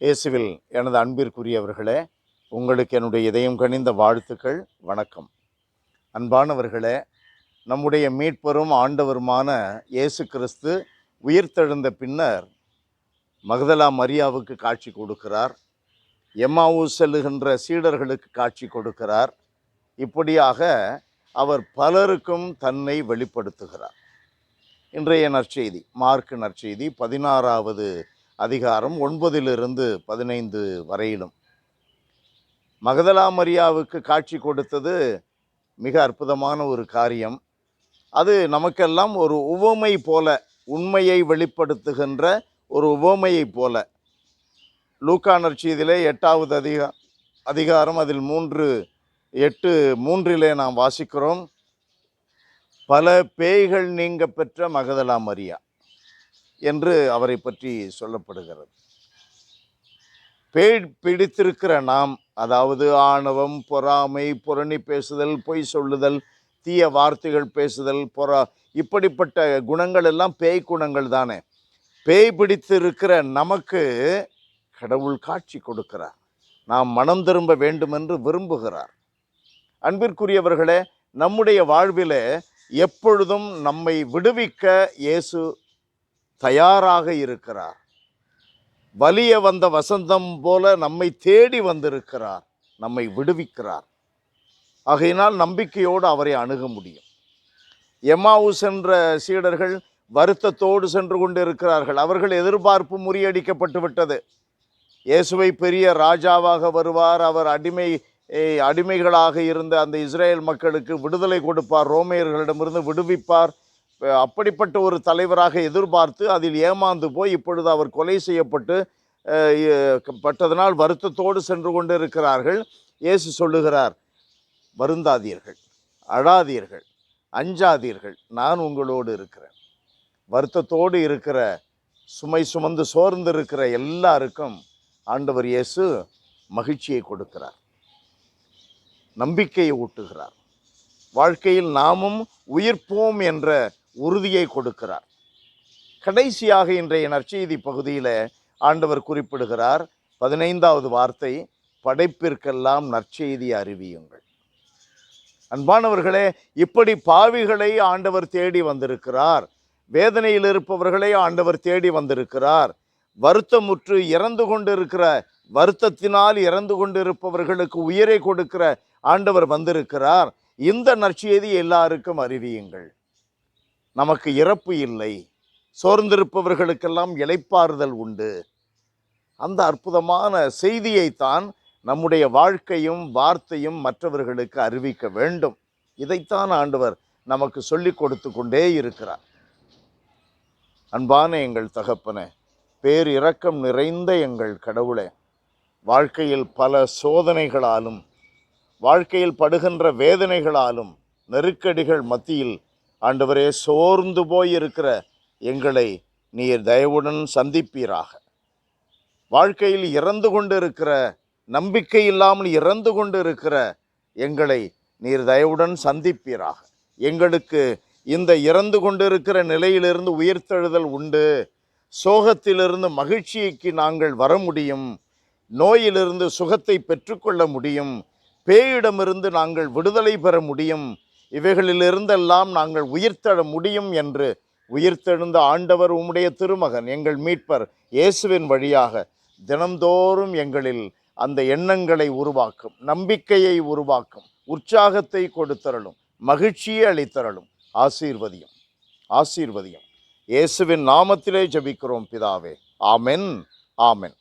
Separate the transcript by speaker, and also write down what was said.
Speaker 1: இயேசுவில் எனது அன்பிற்குரியவர்களே, உங்களுக்கு என்னுடைய இதயம் கனிந்த வாழ்த்துக்கள். வணக்கம். அன்பானவர்களே, நம்முடைய மீட்பரும் ஆண்டவருமான இயேசு கிறிஸ்து உயிர்த்தெழுந்த பின்னர் மகதலா மரியாவுக்கு காட்சி கொடுக்கிறார். எம்மாவு செல்லுகின்ற சீடர்களுக்கு காட்சி கொடுக்கிறார். இப்படியாக அவர் பலருக்கும் தன்னை வெளிப்படுத்துகிறார். இன்றைய நற்செய்தி மார்க்கு நற்செய்தி 16வது அதிகாரம் 9-15 வரையிலும். மகதலா மரியாவுக்கு காட்சி கொடுத்தது மிக அற்புதமான ஒரு காரியம். அது நமக்கெல்லாம் ஒரு உவமை போல, உண்மையை வெளிப்படுத்துகின்ற ஒரு உவமையை போல. லூக்கா நற்செய்தியிலே 8வது அதிகாரம் அதில் 3:8-3 நாம் வாசிக்கிறோம். பல பேய்கள் நீங்க பெற்ற மகதலா மரியா என்று அவரை பற்றி சொல்லப்படுகிறது. பேய் பிடித்திருக்கிற நாம், அதாவது ஆணவம், பொறாமை, புரணி பேசுதல், பொய் சொல்லுதல், தீய வார்த்தைகள் பேசுதல், இப்படிப்பட்ட குணங்கள் எல்லாம் பேய் குணங்கள் தானே. பேய் பிடித்திருக்கிற நமக்கு கடவுள் காட்சி கொடுக்கிறார். நாம் மனம் திரும்ப வேண்டுமென்று விரும்புகிறார். அன்பிற்குரியவர்களே, நம்முடைய வாழ்விலே எப்பொழுதும் நம்மை விடுவிக்க இயேசு தயாராக இருக்கிறார். வலிய வந்த வசந்தம் போல நம்மை தேடி வந்திருக்கிறார், நம்மை விடுவிக்கிறார். ஆகையினால் நம்பிக்கையோடு அவரை அணுக முடியும். எம்மாவு சென்ற சீடர்கள் வருத்தத்தோடு சென்று கொண்டிருக்கிறார்கள். அவர்கள் எதிர்பார்ப்பு முறியடிக்கப்பட்டு விட்டது. இயேசுவை பெரிய ராஜாவாக வருவார், அவர் அடிமைகளாக இருந்த அந்த இஸ்ரேல் மக்களுக்கு விடுதலை கொடுப்பார், ரோமையர்களிடமிருந்து விடுவிப்பார், அப்படிப்பட்ட ஒரு தலைவராக எதிர்பார்த்து அதில் ஏமாந்து போய் இப்பொழுது அவர் கொலை பட்டதனால் வருத்தத்தோடு சென்று கொண்டு இருக்கிறார்கள். இயேசு சொல்லுகிறார், வருந்தாதீர்கள், அழாதீர்கள், அஞ்சாதீர்கள், நான் உங்களோடு இருக்கிறேன். வருத்தத்தோடு இருக்கிற, சுமை சுமந்து சோர்ந்து இருக்கிற எல்லாருக்கும் ஆண்டவர் இயேசு மகிழ்ச்சியை கொடுக்கிறார், நம்பிக்கையை ஊட்டுகிறார். வாழ்க்கையில் நாமும் உயிர்ப்போம் என்ற உறுதியை கொடுக்கிறார். கடைசியாக இன்றைய நற்செய்தி பகுதியில் ஆண்டவர் குறிப்பிடுகிறார், 15வது வார்த்தை, படைப்பிற்கெல்லாம் நற்செய்தி அறிவியுங்கள். அன்பானவர்களே, இப்படி பாவிகளை ஆண்டவர் தேடி வந்திருக்கிறார். வேதனையில் இருப்பவர்களை ஆண்டவர் தேடி வந்திருக்கிறார். வருத்தமுற்று இறந்து கொண்டிருக்கிற, வருத்தத்தினால் இறந்து கொண்டிருப்பவர்களுக்கு உயிரை கொடுக்கிற ஆண்டவர் வந்திருக்கிறார். இந்த நற்செய்தி எல்லாருக்கும் அறிவியுங்கள். நமக்கு இறப்பு இல்லை, சோர்ந்திருப்பவர்களுக்கெல்லாம் இளைப்பாறுதல் உண்டு. அந்த அற்புதமான செய்தியைத்தான் நம்முடைய வாழ்க்கையும் வார்த்தையும் மற்றவர்களுக்கு அறிவிக்க வேண்டும். இதைத்தான் ஆண்டவர் நமக்கு சொல்லிக் கொடுத்து கொண்டே இருக்கிறார். அன்பான எங்கள் தகப்பனே, பேர் இரக்கம் நிறைந்த எங்கள் கடவுளே, வாழ்க்கையில் பல சோதனைகளாலும், வாழ்க்கையில் படுகின்ற வேதனைகளாலும், நெருக்கடிகள் மத்தியில் ஆண்டவரே சோர்ந்து போயிருக்கிற எங்களை நீர் தயவுடன் சந்திப்பீராக. வாழ்க்கையில் இறந்து கொண்டு இருக்கிற, நம்பிக்கை இல்லாமல் இறந்து கொண்டு இருக்கிற எங்களை நீர் தயவுடன் சந்திப்பீராக. எங்களுக்கு இந்த இறந்து கொண்டிருக்கிற நிலையிலிருந்து உயிர்த்தெழுதல் உண்டு. சோகத்திலிருந்து மகிழ்ச்சிக்கு நாங்கள் வர முடியும். நோயிலிருந்து சுகத்தை பெற்றுக்கொள்ள முடியும். பேயிடமிருந்து நாங்கள் விடுதலை பெற முடியும். இவைகளிலிருந்தெல்லாம் நாங்கள் உயிர்த்தெழ முடியும் என்று உயிர்த்தெழுந்த ஆண்டவர் உம்முடைய திருமகன் எங்கள் மீட்பர் இயேசுவின் வழியாக தினம்தோறும் எங்களில் அந்த எண்ணங்களை உருவாக்கும், நம்பிக்கையை உருவாக்கும், உற்சாகத்தை கொடுத்தரலும், மகிழ்ச்சியை அளித்தரலும். ஆசீர்வதியும், ஆசீர்வதியும். இயேசுவின் நாமத்திலே ஜெபிக்கிறோம் பிதாவே. ஆமென், ஆமென்.